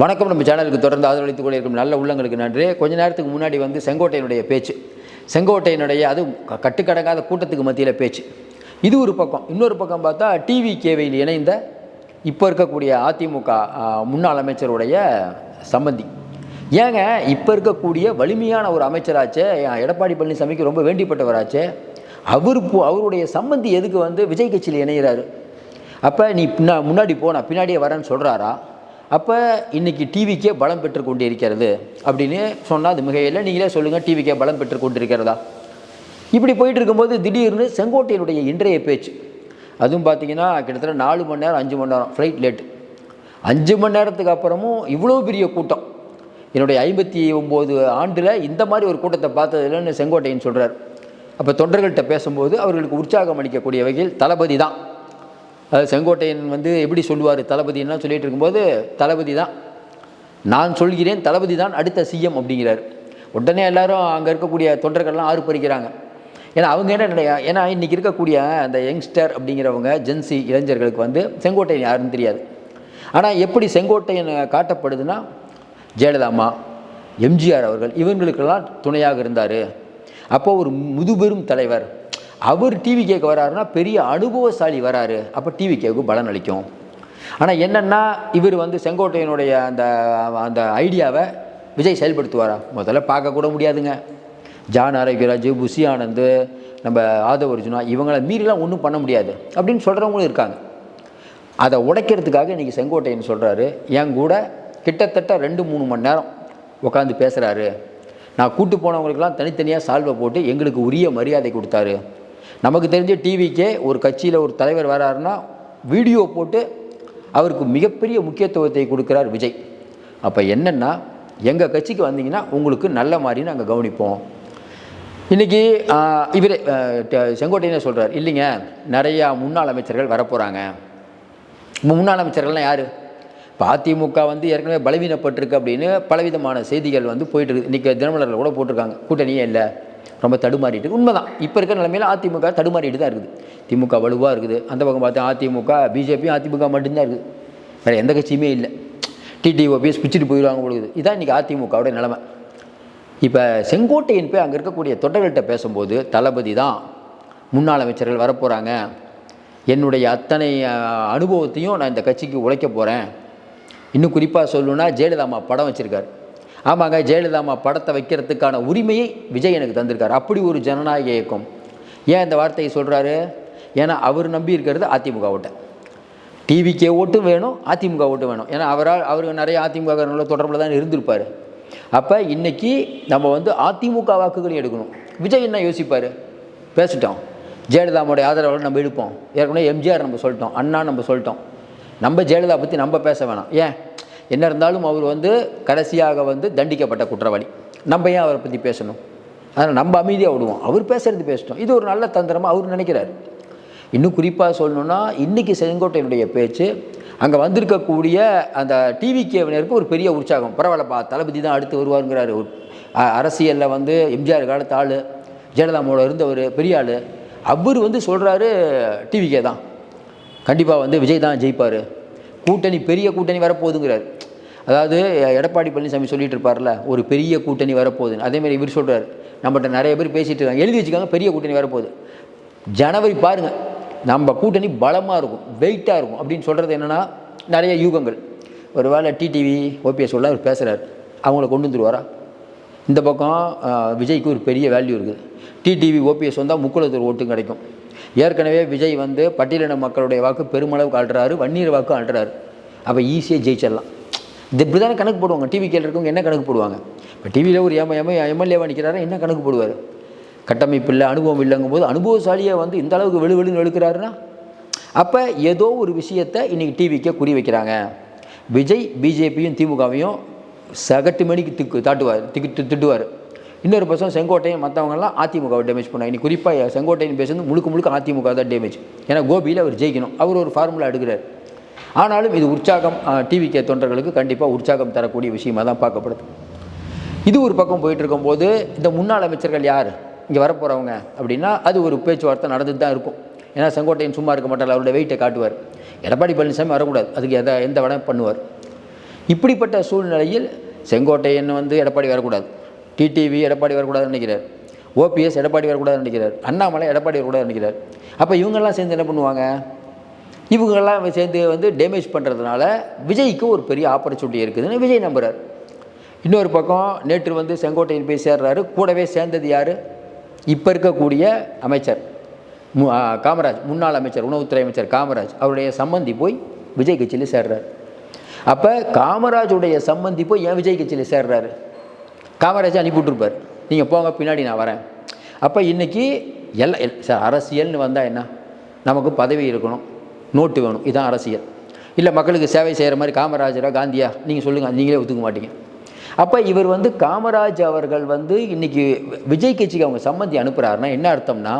வணக்கம். நம்ம சேனலுக்கு தொடர்ந்து ஆதரவளித்துக் கொண்டு இருக்கும் நல்ல உள்ளங்களுக்கு நன்றி. கொஞ்ச நேரத்துக்கு முன்னாடி செங்கோட்டையனுடைய பேச்சு, செங்கோட்டையனுடைய அது கட்டுக்கடங்காத கூட்டத்துக்கு மத்தியில் பேச்சு, இது ஒரு பக்கம். இன்னொரு பக்கம் பார்த்தா டிவிகேவில் இணைந்த இப்போ இருக்கக்கூடிய அதிமுக முன்னாள் அமைச்சருடைய சம்பந்தி. ஏங்க இப்போ இருக்கக்கூடிய வலிமையான ஒரு அமைச்சராச்சே, எடப்பாடி பழனிசாமிக்கு ரொம்ப வேண்டிப்பட்டவராச்சே, அவருடைய சம்பந்தி எதுக்கு விஜய் கட்சியில் இணைகிறாரு? அப்போ நீ முன்னாடி போனா பின்னாடியே வரேன்னு சொல்கிறாரா? அப்போ இன்றைக்கி டிவிக்கே பலம் பெற்று கொண்டு இருக்கிறது அப்படின்னு சொன்னால் அது மிகையில். நீங்களே சொல்லுங்கள், டிவிக்கே பலம் பெற்று கொண்டு இருக்கிறதா? இப்படி போயிட்டு இருக்கும்போது திடீர்னு செங்கோட்டையனுடைய இன்றைய பேச்சு, அதுவும் பார்த்தீங்கன்னா கிட்டத்தட்ட 4 மணி நேரம் 5 மணி நேரம் ஃப்ளைட் லேட்டு. 5 மணி நேரத்துக்கு அப்புறமும் இவ்வளோ பெரிய கூட்டம், என்னுடைய 59 ஆண்டில் இந்த மாதிரி ஒரு கூட்டத்தை பார்த்ததில்லைன்னு செங்கோட்டையன் சொல்கிறார். அப்போ தொண்டர்கள்ட்ட பேசும்போது அவர்களுக்கு உற்சாகம் அளிக்கக்கூடிய வகையில் தளபதி தான், அது செங்கோட்டையன் எப்படி சொல்லுவார் தளபதினா சொல்லிகிட்டு இருக்கும்போது, தளபதி தான், நான் சொல்கிறேன் தளபதி தான் அடுத்த சிஎம் அப்படிங்கிறார். உடனே எல்லாரும் அங்கே இருக்கக்கூடிய தொண்டர்கள்லாம் ஆர்ப்பரிக்கிறாங்க. ஏன்னா அவங்க ஏன்னா இன்றைக்கி இருக்கக்கூடிய அந்த யங்ஸ்டர் அப்படிங்கிறவங்க ஜென்சி இளைஞர்களுக்கு செங்கோட்டையன் யாருன்னு தெரியாது. ஆனால் எப்படி செங்கோட்டையன் காட்டப்படுதுன்னா, ஜெயலலிதா, எம்ஜிஆர் அவர்கள் இவங்களுக்கெல்லாம் துணையாக இருந்தார். அப்போது ஒரு முதுபெரும் தலைவர் அவர் டிவிகேக்கு வராருன்னா பெரிய அனுபவசாலி வராரு, அப்போ டிவிகேவுக்கு பலன் அளிக்கும். ஆனால் என்னென்னா இவர் செங்கோட்டையனுடைய அந்த அந்த ஐடியாவை விஜய் செயல்படுத்துவாரா? முதல்ல பார்க்கக்கூட முடியாதுங்க. ஜான் ஆரோக்கியராஜ், புஷி ஆனந்த், நம்ம ஆதவ அர்ஜுனா இவங்களை மீறிலாம் ஒன்றும் பண்ண முடியாது அப்படின்னு சொல்கிறவங்களும் இருக்காங்க. அதை உடைக்கிறதுக்காக இன்றைக்கி செங்கோட்டையன் சொல்கிறாரு, என் கூட கிட்டத்தட்ட 2-3 மணி நேரம் உட்காந்து பேசுகிறாரு. நான் கூட்டு போனவங்களுக்கெல்லாம் தனித்தனியாக சால்வை போட்டு எங்களுக்கு உரிய மரியாதை கொடுத்தாரு. நமக்கு தெரிஞ்ச டிவிக்கே ஒரு கட்சியில் ஒரு தலைவர் வராருன்னா வீடியோ போட்டு அவருக்கு மிகப்பெரிய முக்கியத்துவத்தை கொடுக்குறார் விஜய். அப்போ என்னென்னா, எங்கள் கட்சிக்கு வந்தீங்கன்னா உங்களுக்கு நல்ல மாதிரி நாங்கள் கவனிப்போம். இன்றைக்கி இவரே செங்கோட்டையனே சொல்கிறார், இல்லைங்க நிறையா முன்னாள் அமைச்சர்கள் வரப்போகிறாங்க. முன்னாள் அமைச்சர்கள்லாம் யார்? இப்போ அதிமுக ஏற்கனவே பலவீனப்பட்டிருக்கு அப்படின்னு பலவிதமான செய்திகள் போயிட்டு இருக்குது. இன்றைக்கி தினமலரில் கூட போட்டிருக்காங்க, கூட்டணியே இல்லை, ரொம்ப தடுமாறிட்டு. உண்மைதான், இப்போ இருக்கிற நிலைமையில் அதிமுக தடுமாறிட்டு தான் இருக்குது. திமுக வலுவாக இருக்குது, அந்த பக்கம் பார்த்தா அதிமுக பிஜேபியும் அதிமுக மட்டும்தான் இருக்குது, வேறு எந்த கட்சியுமே இல்லை. டிடிஓபிஎஸ் பிச்சுட்டு போயிடுவாங்க பொழுது. இதுதான் இன்றைக்கி அதிமுகவோட நிலைமை. இப்போ செங்கோட்டையன் போய் அங்கே இருக்கக்கூடிய தொண்டர்கள்ட்ட பேசும்போது, தளபதி தான் முன்னாள் அமைச்சர்கள் வரப்போகிறாங்க, என்னுடைய அத்தனை அனுபவத்தையும் நான் இந்த கட்சிக்கு உழைக்க போகிறேன். இன்னும் குறிப்பாக சொல்லணுன்னா ஜெயலலிதா படம் வச்சுருக்கார். ஆமாங்க, ஜெயலலிதா படத்தை வைக்கிறதுக்கான உரிமையை விஜய் எனக்கு தந்திருக்கார். அப்படி ஒரு ஜனநாயக இயக்கம். ஏன் இந்த வார்த்தையை சொல்கிறாரு? ஏன்னா அவர் நம்பி இருக்கிறது அதிமுக ஓட்டை. டிவிக்கே ஓட்டும் வேணும், அதிமுக ஓட்டும் வேணும். ஏன்னா அவர் நிறைய அதிமுக தொடர்பில் தான் இருந்திருப்பார். அப்போ இன்றைக்கி நம்ம அதிமுக வாக்குகளையும் எடுக்கணும். விஜய் என்ன யோசிப்பார்? பேசிட்டோம், ஜெயலலிதாவுடைய ஆதரவாளர் நம்ம எடுப்போம். ஏற்கனவே எம்ஜிஆர் நம்ம சொல்லிட்டோம், அண்ணா நம்ம சொல்லிட்டோம், நம்ம ஜெயலலிதா பற்றி நம்ம பேச வேணாம். ஏன் என்ன இருந்தாலும் அவர் கடைசியாக தண்டிக்கப்பட்ட குற்றவாளி, நம்ம ஏன் அவரை பற்றி பேசணும்? அதனால் நம்ம அமைதியாக விடுவோம், அவர் பேசுகிறது பேசிட்டோம். இது ஒரு நல்ல தந்திரமாக அவர் நினைக்கிறார். இன்னும் குறிப்பாக சொல்லணுன்னா, இன்றைக்கி செங்கோட்டையனுடைய பேச்சு அங்கே வந்திருக்கக்கூடிய அந்த டிவிகேவினருக்கு ஒரு பெரிய உற்சாகம். பரவாயில்லப்பா, தளபதி தான் அடுத்து வருவாருங்கிறாரு. அரசியலில் எம்ஜிஆர் காலத்து ஆள், ஜெயலலிதாவோட இருந்தவர் பெரிய ஆள், அவர் சொல்கிறாரு டிவிகே தான் கண்டிப்பாக விஜய் தான் ஜெயிப்பார், கூட்டணி பெரிய கூட்டணி வரப்போகுதுங்கிறார். அதாவது எடப்பாடி பழனிசாமி சொல்லிட்டு இருப்பார்ல, ஒரு பெரிய கூட்டணி வரப்போகுதுன்னு, அதேமாதிரி இவர் சொல்கிறார். நம்மகிட்ட நிறைய பேர் பேசிகிட்டு இருக்காங்க, எழுதி வச்சுக்காங்க, பெரிய கூட்டணி வரப்போகுது, ஜனவரி பாருங்கள், நம்ம கூட்டணி பலமாக இருக்கும், வெயிட்டாக இருக்கும் அப்படின்னு சொல்கிறது என்னென்னா நிறைய யூகங்கள். ஒரு வேளை டிடிவி ஓபிஎஸ் உள்ள அவர் பேசுகிறார், அவங்கள கொண்டு வந்துருவாரா? இந்த பக்கம் விஜய்க்கு ஒரு பெரிய வேல்யூ இருக்குது. டிடிவி ஓபிஎஸ் வந்தால் முக்குளத்தூர் ஓட்டும் கிடைக்கும். ஏற்கனவே விஜய் பட்டியலின மக்களுடைய வாக்கு பெருமளவுக்கு ஆள்றாரு, வன்னியர் வாக்கு ஆள்றாரு. அப்போ ஈஸியாக ஜெயிச்சிடலாம். இது இப்படி தானே கணக்கு போடுவாங்க. டிவி கேள்வி இருக்கவங்க என்ன கணக்கு போடுவாங்க? இப்போ டிவியில் ஒரு எம்எல்ஏவாக நிற்கிறாரு, என்ன கணக்கு போடுவார்? கட்டமைப்பு இல்லை, அனுபவம் இல்லைங்கும் போது அனுபவசாலியை இந்த அளவுக்கு வெளுவெளுன்னு வெளுக்கிறாருன்னா, அப்போ ஏதோ ஒரு விஷயத்தை இன்றைக்கி டிவிக்கே குறி வைக்கிறாங்க. விஜய் பிஜேபியும் திமுகவையும் சகட்டு மணிக்கு திட்டுவார். இன்னொரு பர்சன் செங்கோட்டையன் மற்றவங்கலாம் அதிமுகவை டேமேஜ் பண்ணாங்க. இன்னைக்கு குறிப்பாக செங்கோட்டையன் பேசுறது முழுக்க அதிமுக தான் டேமேஜ். ஏன்னா கோபியில் அவர் ஜெயிக்கணும், அவர் ஒரு ஃபார்முலா எடுக்கிறார். ஆனாலும் இது உற்சாகம், டிவிகே தொண்டர்களுக்கு கண்டிப்பாக உற்சாகம் தரக்கூடிய விஷயமாக தான் பார்க்கப்படுது. இது ஒரு பக்கம் போயிட்டு இருக்கும்போது, இந்த முன்னாள் அமைச்சர்கள் யார் இங்கே வரப்போகிறவங்க அப்படின்னா, அது ஒரு பேச்சுவார்த்தை நடந்துட்டு தான் இருக்கும். ஏன்னா செங்கோட்டையன் சும்மா இருக்க மாட்டார், அவருடைய வெயிட்டை காட்டுவார். எடப்பாடி பழனிசாமி வரக்கூடாது, அதுக்கு எந்த வேணால் பண்ணுவார். இப்படிப்பட்ட சூழ்நிலையில் செங்கோட்டையன் வந்து எடப்பாடி வரக்கூடாது, டிடிவி எடப்பாடி வரக்கூடாதுன்னு நினைக்கிறார், ஓபிஎஸ் எடப்பாடி வரக்கூடாதுன்னு நினைக்கிறார், அண்ணாமலை எடப்பாடி வரக்கூடாதுன்னு நினைக்கிறார். அப்போ இவங்கெல்லாம் சேர்ந்து என்ன பண்ணுவாங்க? இவங்கெல்லாம் சேர்ந்து வந்து டேமேஜ் பண்ணுறதுனால விஜய்க்கு ஒரு பெரிய ஆப்பர்ச்சுனிட்டி இருக்குதுன்னு விஜய் நம்புகிறார். இன்னொரு பக்கம் நேற்று வந்து செங்கோட்டையன் போய் சேர்றாரு. கூடவே சேர்ந்தது யார்? இப்போ இருக்கக்கூடிய அமைச்சர் காமராஜ், முன்னாள் அமைச்சர், உணவுத்துறை அமைச்சர் காமராஜ், அவருடைய சம்பந்தி போய் விஜய் கட்சியில் சேர்றாரு. அப்போ காமராஜுடைய சம்பந்தி போய் ஏன் விஜய் கட்சியில் சேர்றாரு? காமராஜை அனுப்பிவிட்டுருப்பார், நீங்கள் போங்க பின்னாடி நான் வரேன். அப்போ இன்றைக்கி சார் அரசியல்னு வந்தால் என்ன? நமக்கு பதவி இருக்கணும், நோட்டு வேணும், இதுதான் அரசியல். இல்லை மக்களுக்கு சேவை செய்கிற மாதிரி காமராஜரா காந்தியா நீங்கள் சொல்லுங்கள், நீங்களே ஒத்துக்க மாட்டீங்க. அப்போ இவர் வந்து காமராஜ் அவர்கள் வந்து இன்றைக்கி விஜய் கட்சிக்கு அவங்க சம்மந்தி அனுப்புகிறாருன்னா என்ன அர்த்தம்னா,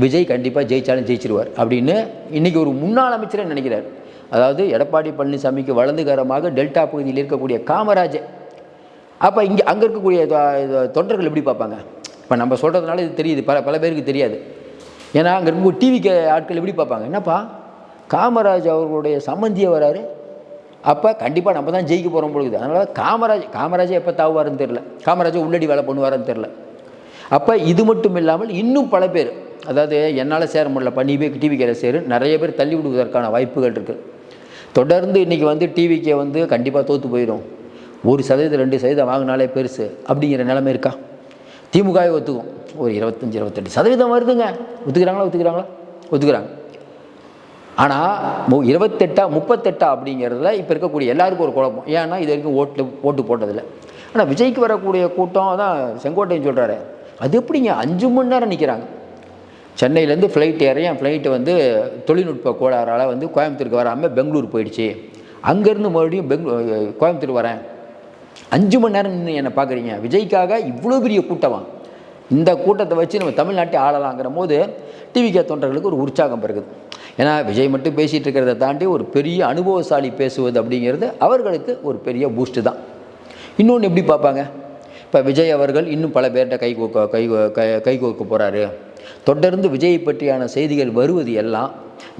விஜய் கண்டிப்பாக ஜெயிச்சாலும் ஜெயிச்சிருவார் அப்படின்னு இன்றைக்கி ஒரு முன்னாள் அமைச்சரை நினைக்கிறார். அதாவது எடப்பாடி பழனிசாமிக்கு வலதுகரமாக டெல்டா பகுதியில் இருக்கக்கூடிய காமராஜ். அப்போ இங்கே அங்கே இருக்கக்கூடிய தொண்டர்கள் எப்படி பார்ப்பாங்க? இப்போ நம்ம சொல்கிறதுனால இது தெரியுது, பல பேருக்கு தெரியாது. ஏன்னா அங்கே இருக்கக்கூடிய டிவிக்கு ஆட்கள் எப்படி பார்ப்பாங்க? என்னப்பா காமராஜ் அவர்களுடைய சம்மந்தியை வராரு, அப்போ கண்டிப்பாக நம்ம தான் ஜெயிக்க போகிறோம் பொழுது. அதனால் காமராஜை எப்போ தாவுவாருன்னு தெரில, காமராஜை உள்ளடி வேலை பண்ணுவாருன்னு தெரில. அப்போ இது மட்டும் இல்லாமல் இன்னும் பல பேர், அதாவது என்னால் சேர முடியலப்பா நீ போய் டிவிக்கே சேரு, நிறைய பேர் தள்ளி விடுவதற்கான வாய்ப்புகள் இருக்குது. தொடர்ந்து இன்றைக்கி வந்து டிவிக்கே வந்து கண்டிப்பாக தோற்று போயிடும், 1% 2% வாங்கினாலே பெருசு அப்படிங்கிற நிலைமை இருக்கா? திமுகவே ஒத்துக்கும், ஒரு 25-28% வருதுங்க. ஒத்துக்கிறாங்களா? ஒத்துக்கிறாங்க. ஆனால் 28 அப்படிங்கிறதுல இப்போ இருக்கக்கூடிய எல்லாருக்கும் ஒரு குழப்பம். ஏன்னா இது வரைக்கும் ஓட்டு போட்டதில்லை. ஆனால் விஜய்க்கு வரக்கூடிய கூட்டம் தான் செங்கோட்டையன் சொல்கிறாரு, அது எப்படிங்க 5 மணி நேரம் நிற்கிறாங்க. சென்னையிலேருந்து ஃப்ளைட் ஏறி என் ஃப்ளைட்டு வந்து தொழில்நுட்ப கோளாறால் வந்து கோயம்புத்தூருக்கு வராமல் பெங்களூர் போயிடுச்சு, அங்கேருந்து மறுபடியும் கோயம்புத்தூர் வரேன், 5 மணி நேரம் நின்று என்னை பார்க்குறீங்க, விஜய்க்காக இவ்வளோ பெரிய கூட்டமா? இந்த கூட்டத்தை வச்சு நம்ம தமிழ்நாட்டை ஆளலாங்கிற போது டிவிகே தொண்டர்களுக்கு ஒரு உற்சாகம் பிறகுது. ஏன்னா விஜய் மட்டும் பேசிகிட்டு இருக்கிறத தாண்டி ஒரு பெரிய அனுபவசாலி பேசுவது அப்படிங்கிறது அவர்களுக்கு ஒரு பெரிய பூஸ்ட்டு தான். இன்னொன்று எப்படி பார்ப்பாங்க? இப்போ விஜய் அவர்கள் இன்னும் பல பேர்கிட்ட கை கோக்க போகிறாரு. தொடர்ந்து விஜயை பற்றியான செய்திகள் வருவது எல்லாம்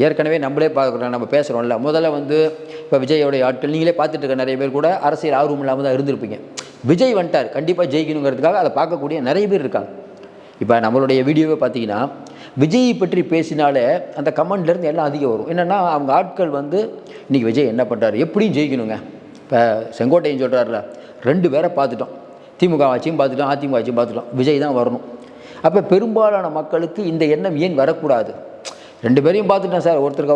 ஏற்கனவே நம்மளே பார்க்குறோம், நம்ம பேசுகிறோம்ல. முதல்ல வந்து இப்போ விஜயோடைய ஆட்கள் நீங்களே பார்த்துட்டு இருக்க நிறைய பேர் கூட அரசியல் ஆர்வம் இல்லாமல் தான் இருந்திருப்பீங்க. விஜய் வந்துட்டார், கண்டிப்பாக ஜெயிக்கணுங்கிறதுக்காக அதை பார்க்கக்கூடிய நிறைய பேர் இருக்காங்க. இப்போ நம்மளுடைய வீடியோவே பார்த்தீங்கன்னா விஜயை பற்றி பேசினாலே அந்த கமெண்ட்லேருந்து எல்லாம் அதிகம் வரும். என்னென்னா அவங்க ஆட்கள் வந்து இன்றைக்கி விஜய் என்ன பண்ணுறாரு, எப்படியும் ஜெயிக்கணுங்க. இப்போ செங்கோட்டையன் சொல்கிறாருல, 2 பேரை பார்த்துட்டோம், திமுக ஆட்சியும் பார்த்துட்டோம், அதிமுக ஆட்சியும் பார்த்துட்டோம், விஜய் தான் வரணும். அப்போ பெரும்பாலான மக்களுக்கு இந்த எண்ணம் ஏன் வரக்கூடாது? 2 பேரையும் பார்த்துட்டேன் சார், ஒரு தடவை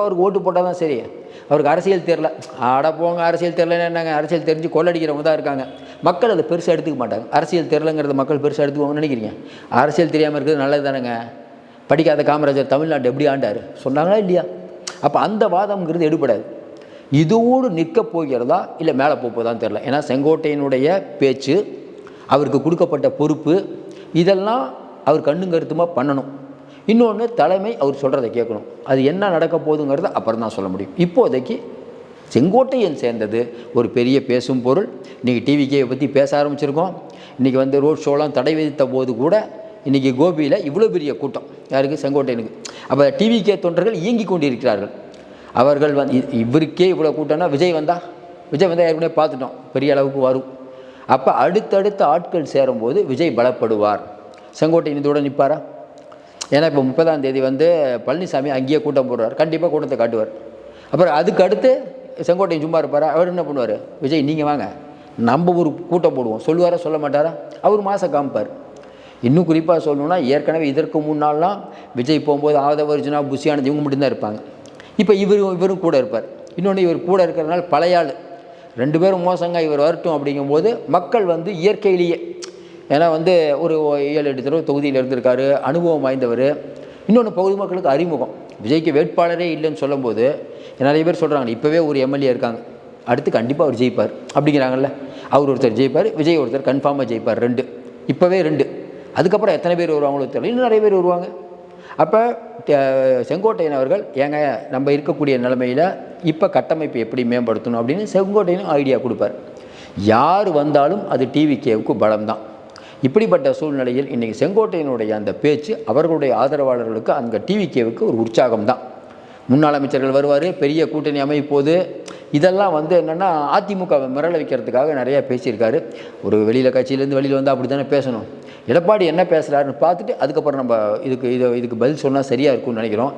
அவருக்கு ஓட்டு போட்டால் தான் சரி, அவருக்கு அரசியல் தெரில, போங்க அரசியல் தெரிலன்னு என்னங்க, அரசியல் தெரிஞ்சு கொள்ளடிக்கிறவங்க தான் இருக்காங்க. மக்கள் அதை பெருசாக எடுத்துக்க மாட்டாங்க. அரசியல் தெரிலங்கிறத மக்கள் பெருசாக எடுத்துக்குவாங்கன்னு நினைக்கிறீங்க? அரசியல் தெரியாமல் இருக்கிறது நல்லது தானேங்க. படிக்காத காமராஜர் தமிழ்நாடு எப்படி ஆண்டார் சொன்னாங்களா இல்லையா? அப்போ அந்த வாதம்ங்கிறது எடுபடாது. இதோடு நிற்க போகிறதா இல்லை மேலே போகுதான்னு தெரில. ஏன்னா செங்கோட்டையனுடைய பேச்சு, அவருக்கு கொடுக்கப்பட்ட பொறுப்பு, இதெல்லாம் அவர் கண்ணும் கருத்துமாக பண்ணணும். இன்னொன்று தலைமை அவர் சொல்கிறத கேட்கணும். அது என்ன நடக்க போகுதுங்கிறத அப்புறம் தான் சொல்ல முடியும். இப்போதைக்கு செங்கோட்டையன் சேர்ந்தது ஒரு பெரிய பேசும் பொருள். இன்றைக்கி டிவிக்கே பற்றி பேச ஆரம்பிச்சிருக்கோம். இன்றைக்கி வந்து ரோட் ஷோலாம் தடை விதித்த போது கூட இன்றைக்கி கோபியில் இவ்வளோ பெரிய கூட்டம் யாருக்கு? செங்கோட்டையனுக்கு. அப்போ டிவிக்கே தொண்டர்கள் இயங்கி கொண்டிருக்கிறார்கள். அவர்கள் வந்து இவருக்கே இவ்வளோ கூட்டம்னா விஜய் வந்தால் ஏற்கனவே பார்த்துட்டோம் பெரிய அளவுக்கு வரும். அப்போ அடுத்தடுத்த ஆட்கள் சேரும்போது விஜய் பலப்படுவார். செங்கோட்டையன் இதோட நிற்பாரா? ஏன்னா இப்போ 30ஆம் தேதி வந்து பழனிசாமி அங்கேயே கூட்டம் போடுவார், கண்டிப்பாக கூட்டத்தை காட்டுவார். அப்புறம் அதுக்கு அடுத்து செங்கோட்டையன் சும்மா இருப்பாரா? அவர் என்ன பண்ணுவார்? விஜய் நீங்கள் வாங்க நம்ம ஒரு கூட்டம் போடுவோம் சொல்லுவாரா சொல்ல மாட்டாரா? அவர் மாதம் காமிப்பார். இன்னும் குறிப்பாக சொல்லணுன்னா ஏற்கனவே இதற்கு முன்னாலாம் விஜய் போகும்போது ஆதவர்ஜுனா புஷியானது இவங்க மட்டும்தான் இருப்பாங்க. இப்போ இவரும் கூட இருப்பார். இன்னொன்று இவர் கூட இருக்கிறதுனால பழைய ஆள் 2 பேரும் மோசங்க, இவர் வரட்டும் அப்படிங்கும்போது மக்கள் வந்து இயற்கையிலேயே, ஏன்னா வந்து ஒரு 7-8 தடவை தொகுதியில் இருந்திருக்காரு, அனுபவம் வாய்ந்தவர். இன்னொன்று பகுதி மக்களுக்கு அறிமுகம். விஜய்க்கு வேட்பாளரே இல்லைன்னு சொல்லும்போது நிறைய பேர் சொல்கிறாங்க இப்போவே ஒரு எம்எல்ஏ இருக்காங்க, அடுத்து கண்டிப்பாக அவர் ஜெயிப்பார் அப்படிங்கிறாங்கல்ல. அவர் ஒருத்தர் ஜெயிப்பார், விஜய் ஒருத்தர் கன்ஃபார்மாக ஜெயிப்பார். 2 இப்போவே 2. அதுக்கப்புறம் எத்தனை பேர் வருவாங்களோ தெரியல, இன்னும் நிறைய பேர் வருவாங்க. அப்போ செங்கோட்டையன் அவர்கள் ஏங்க நம்ம இருக்கக்கூடிய நிலைமையில் இப்போ கட்டமைப்பு எப்படி மேம்படுத்தணும் அப்படின்னு செங்கோட்டையனும் ஐடியா கொடுப்பார். யார் வந்தாலும் அது டிவிகேவுக்கு பலம்தான். இப்படிப்பட்ட சூழ்நிலையில் இன்றைக்கி செங்கோட்டையனுடைய அந்த பேச்சு அவர்களுடைய ஆதரவாளர்களுக்கு அங்கே டிவிகேவுக்கு ஒரு உற்சாகம் தான். முன்னாள் அமைச்சர்கள் வருவார், பெரிய கூட்டணி அமைப்போது இதெல்லாம் வந்து என்னென்னா அதிமுகவை மிரள வைக்கிறதுக்காக நிறையா பேசியிருக்காரு. ஒரு வெளியில் கட்சியிலேருந்து வெளியில் வந்து அப்படி தானே பேசணும். எடப்பாடி என்ன பேசுகிறாருன்னு பார்த்துட்டு அதுக்கப்புறம் நம்ம இதுக்கு பதில் சொன்னால் சரியாக இருக்கும்னு நினைக்கிறோம்.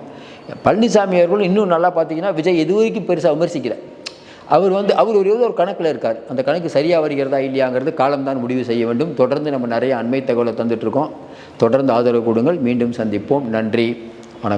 பழனிசாமி அவர்களும் இன்னும் நல்லா பார்த்தீங்கன்னா விஜய் இது வரைக்கும் பெருசாக விமர்சிக்கல. அவர் ஒரு கணக்கில் இருக்கார். அந்த கணக்கு சரியாக வருகிறதா இல்லையாங்கிறது காலம்தான் முடிவு செய்ய வேண்டும். தொடர்ந்து நம்ம நிறைய அண்மை தகவலை தந்துட்டுருக்கோம். தொடர்ந்து ஆதரவு கொடுங்கள். மீண்டும் சந்திப்போம். நன்றி, வணக்கம்.